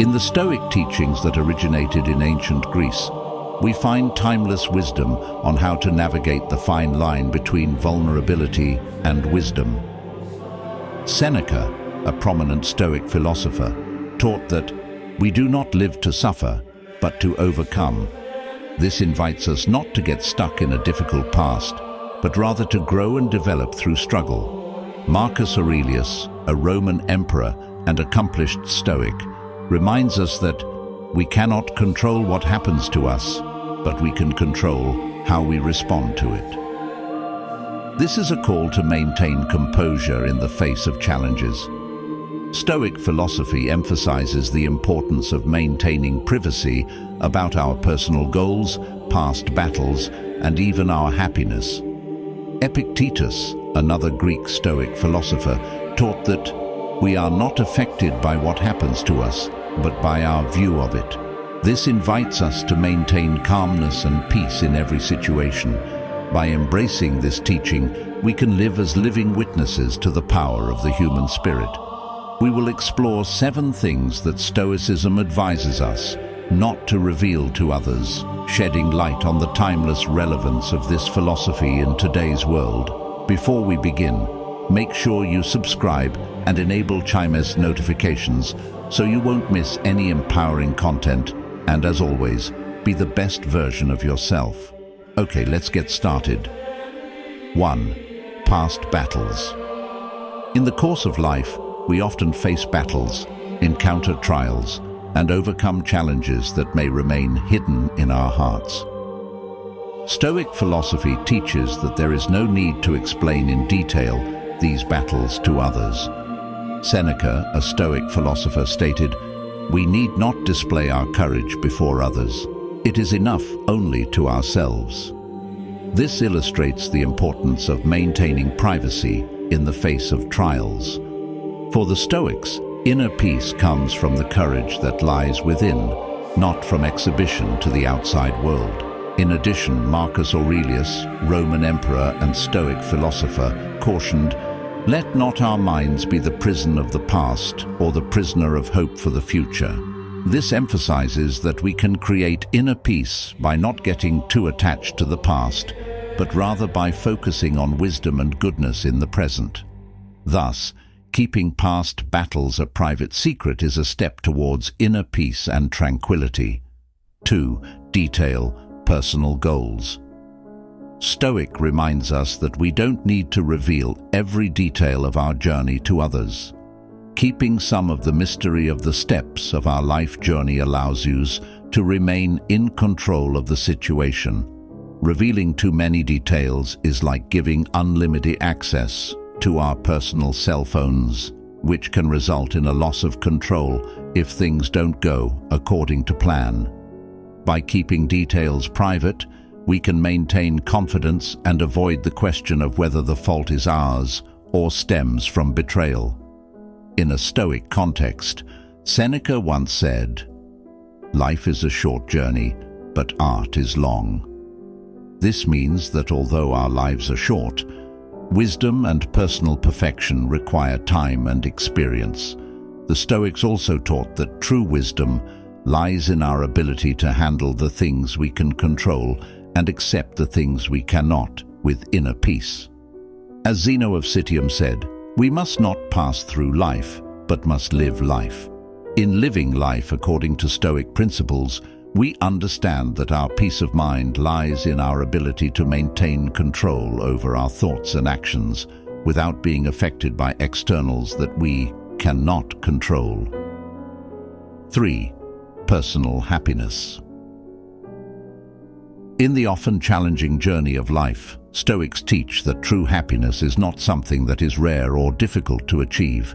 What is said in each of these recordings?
In the Stoic teachings that originated in ancient Greece, we find timeless wisdom on how to navigate the fine line between vulnerability and wisdom. Seneca, a prominent Stoic philosopher, taught that we do not live to suffer, but to overcome. This invites us not to get stuck in a difficult past, but rather to grow and develop through struggle. Marcus Aurelius, a Roman emperor and accomplished Stoic, reminds us that we cannot control what happens to us, but we can control how we respond to it. This is a call to maintain composure in the face of challenges. Stoic philosophy emphasizes the importance of maintaining privacy about our personal goals, past battles, and even our happiness. Epictetus, another Greek Stoic philosopher, taught that we are not affected by what happens to us, but by our view of it. This invites us to maintain calmness and peace in every situation. By embracing this teaching, we can live as living witnesses to the power of the human spirit. We will explore 7 things that Stoicism advises us not to reveal to others, shedding light on the timeless relevance of this philosophy in today's world. Before we begin, make sure you subscribe and enable chimes notifications so you won't miss any empowering content, and as always, be the best version of yourself. Okay, let's get started. 1. Past battles. In the course of life, we often face battles, encounter trials, and overcome challenges that may remain hidden in our hearts. Stoic philosophy teaches that there is no need to explain in detail these battles to others. Seneca, a Stoic philosopher, stated, "We need not display our courage before others. It is enough only to ourselves." This illustrates the importance of maintaining privacy in the face of trials. For the Stoics, inner peace comes from the courage that lies within, not from exhibition to the outside world. In addition, Marcus Aurelius, Roman emperor and Stoic philosopher, cautioned, "Let not our minds be the prison of the past or the prisoner of hope for the future." This emphasizes that we can create inner peace by not getting too attached to the past, but rather by focusing on wisdom and goodness in the present. Thus, keeping past battles a private secret is a step towards inner peace and tranquility. 2. Detail personal goals. Stoic reminds us that we don't need to reveal every detail of our journey to others. Keeping some of the mystery of the steps of our life journey allows us to remain in control of the situation. Revealing too many details is like giving unlimited access to our personal cell phones, which can result in a loss of control if things don't go according to plan. By keeping details private, we can maintain confidence and avoid the question of whether the fault is ours or stems from betrayal. In a Stoic context, Seneca once said, "Life is a short journey, but art is long." This means that although our lives are short, wisdom and personal perfection require time and experience. The Stoics also taught that true wisdom lies in our ability to handle the things we can control and accept the things we cannot with inner peace. As Zeno of Citium said, "We must not pass through life, but must live life." In living life according to Stoic principles, we understand that our peace of mind lies in our ability to maintain control over our thoughts and actions without being affected by externals that we cannot control. 3. Personal happiness. In the often challenging journey of life, Stoics teach that true happiness is not something that is rare or difficult to achieve.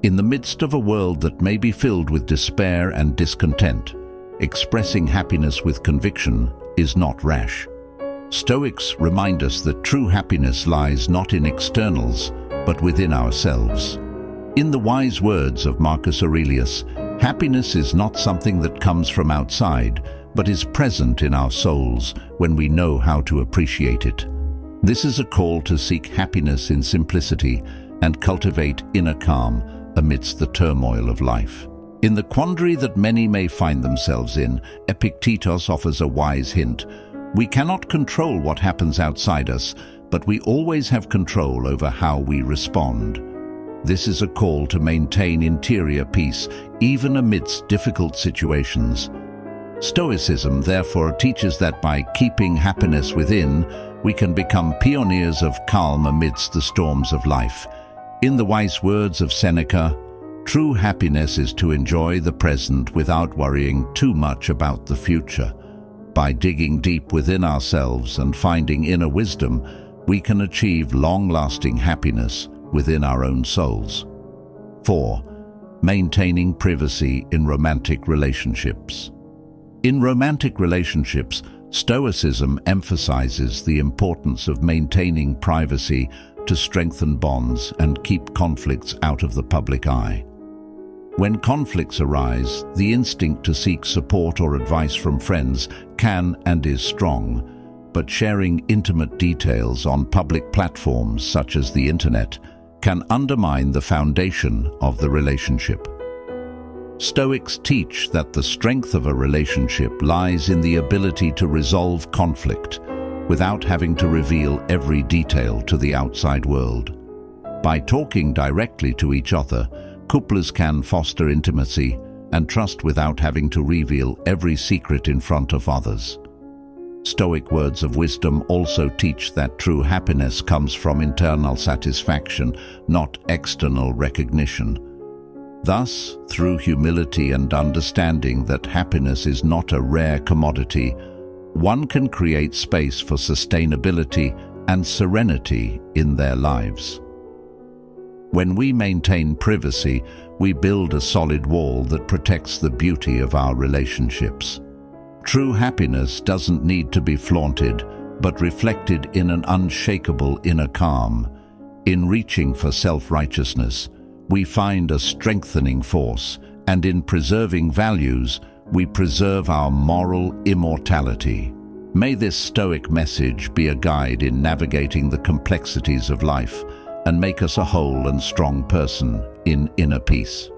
In the midst of a world that may be filled with despair and discontent, expressing happiness with conviction is not rash. Stoics remind us that true happiness lies not in externals, but within ourselves. In the wise words of Marcus Aurelius, happiness is not something that comes from outside, but is present in our souls when we know how to appreciate it. This is a call to seek happiness in simplicity and cultivate inner calm amidst the turmoil of life. In the quandary that many may find themselves in, Epictetus offers a wise hint. We cannot control what happens outside us, but we always have control over how we respond. This is a call to maintain interior peace, even amidst difficult situations. Stoicism, therefore, teaches that by keeping happiness within, we can become pioneers of calm amidst the storms of life. In the wise words of Seneca, true happiness is to enjoy the present without worrying too much about the future. By digging deep within ourselves and finding inner wisdom, we can achieve long-lasting happiness within our own souls. 4. Maintaining privacy in romantic relationships. In romantic relationships, Stoicism emphasizes the importance of maintaining privacy to strengthen bonds and keep conflicts out of the public eye. When conflicts arise, the instinct to seek support or advice from friends can and is strong, but sharing intimate details on public platforms such as the internet can undermine the foundation of the relationship. Stoics teach that the strength of a relationship lies in the ability to resolve conflict without having to reveal every detail to the outside world. By talking directly to each other, couples can foster intimacy and trust without having to reveal every secret in front of others. Stoic words of wisdom also teach that true happiness comes from internal satisfaction, not external recognition. Thus, through humility and understanding that happiness is not a rare commodity, one can create space for sustainability and serenity in their lives. When we maintain privacy, we build a solid wall that protects the beauty of our relationships. True happiness doesn't need to be flaunted, but reflected in an unshakable inner calm. In reaching for self-righteousness, we find a strengthening force, and in preserving values, we preserve our moral immortality. May this Stoic message be a guide in navigating the complexities of life and make us a whole and strong person in inner peace.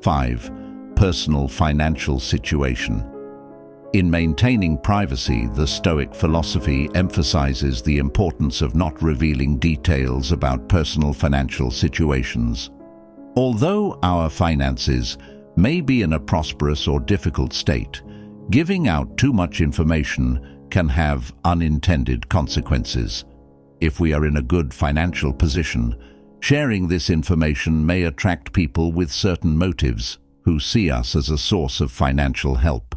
5. Personal financial situation. In maintaining privacy, the Stoic philosophy emphasizes the importance of not revealing details about personal financial situations. Although our finances may be in a prosperous or difficult state, giving out too much information can have unintended consequences. If we are in a good financial position, sharing this information may attract people with certain motives who see us as a source of financial help.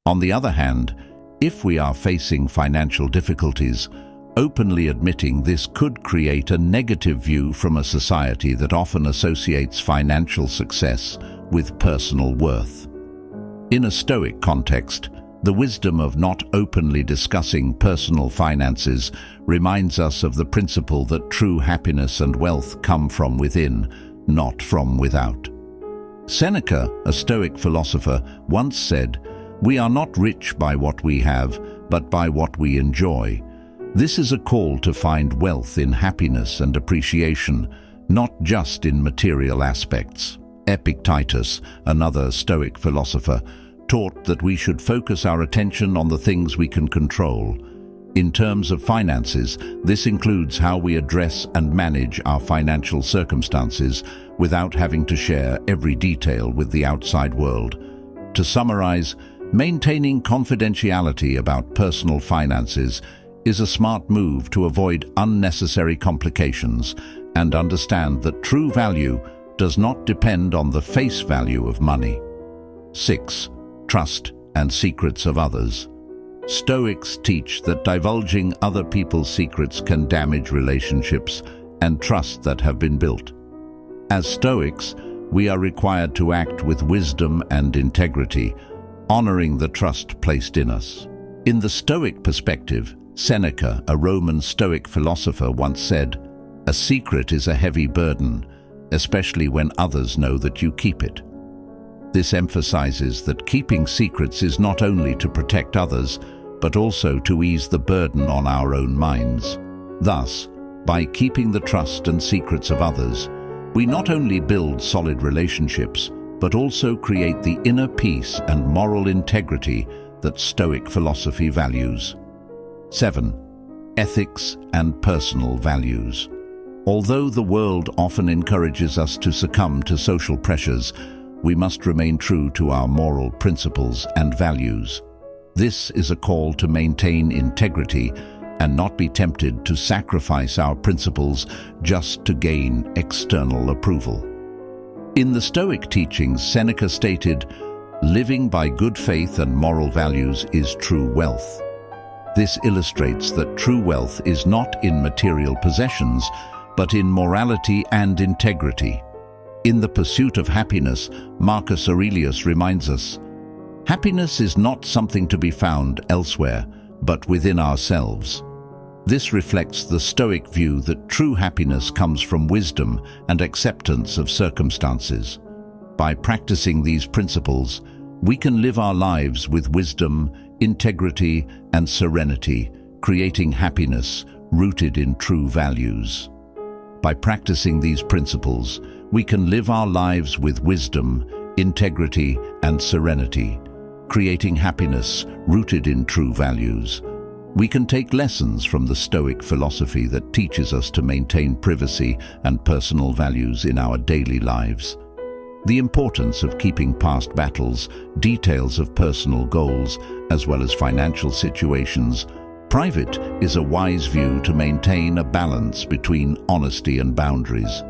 On the other hand, if we are facing financial difficulties, openly admitting this could create a negative view from a society that often associates financial success with personal worth. In a Stoic context, the wisdom of not openly discussing personal finances reminds us of the principle that true happiness and wealth come from within, not from without. Seneca, a Stoic philosopher, once said, "We are not rich by what we have, but by what we enjoy." This is a call to find wealth in happiness and appreciation, not just in material aspects. Epictetus, another Stoic philosopher, taught that we should focus our attention on the things we can control. In terms of finances, this includes how we address and manage our financial circumstances without having to share every detail with the outside world. To summarize, maintaining confidentiality about personal finances is a smart move to avoid unnecessary complications and understand that true value does not depend on the face value of money. 6. Trust and secrets of others. Stoics teach that divulging other people's secrets can damage relationships and trust that have been built. As Stoics, we are required to act with wisdom and integrity, honoring the trust placed in us. In the Stoic perspective, Seneca, a Roman Stoic philosopher, once said, "A secret is a heavy burden, especially when others know that you keep it." This emphasizes that keeping secrets is not only to protect others, but also to ease the burden on our own minds. Thus, by keeping the trust and secrets of others, we not only build solid relationships, but also create the inner peace and moral integrity that Stoic philosophy values. 7. Ethics and personal values. Although the world often encourages us to succumb to social pressures, we must remain true to our moral principles and values. This is a call to maintain integrity and not be tempted to sacrifice our principles just to gain external approval. In the Stoic teachings, Seneca stated, "Living by good faith and moral values is true wealth." This illustrates that true wealth is not in material possessions, but in morality and integrity. In The Pursuit of Happiness, Marcus Aurelius reminds us, "Happiness is not something to be found elsewhere, but within ourselves." This reflects the Stoic view that true happiness comes from wisdom and acceptance of circumstances. By practicing these principles, we can live our lives with wisdom, integrity, and serenity, creating happiness rooted in true values. By practicing these principles, we can live our lives with wisdom, integrity, and serenity, creating happiness rooted in true values. We can take lessons from the Stoic philosophy that teaches us to maintain privacy and personal values in our daily lives. The importance of keeping past battles, details of personal goals, as well as financial situations, private is a wise view to maintain a balance between honesty and boundaries.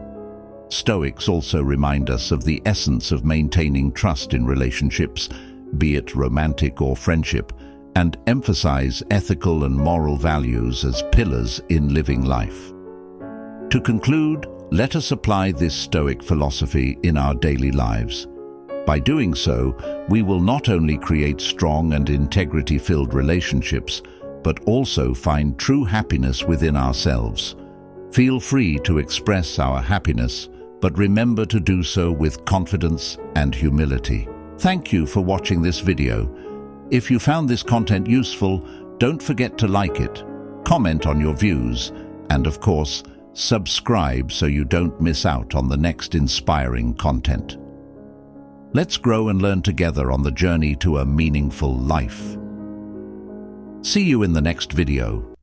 Stoics also remind us of the essence of maintaining trust in relationships, be it romantic or friendship, and emphasize ethical and moral values as pillars in living life. To conclude, let us apply this Stoic philosophy in our daily lives. By doing so, we will not only create strong and integrity-filled relationships, but also find true happiness within ourselves. Feel free to express our happiness, but remember to do so with confidence and humility. Thank you for watching this video. If you found this content useful, don't forget to like it, comment on your views, and of course, subscribe so you don't miss out on the next inspiring content. Let's grow and learn together on the journey to a meaningful life. See you in the next video.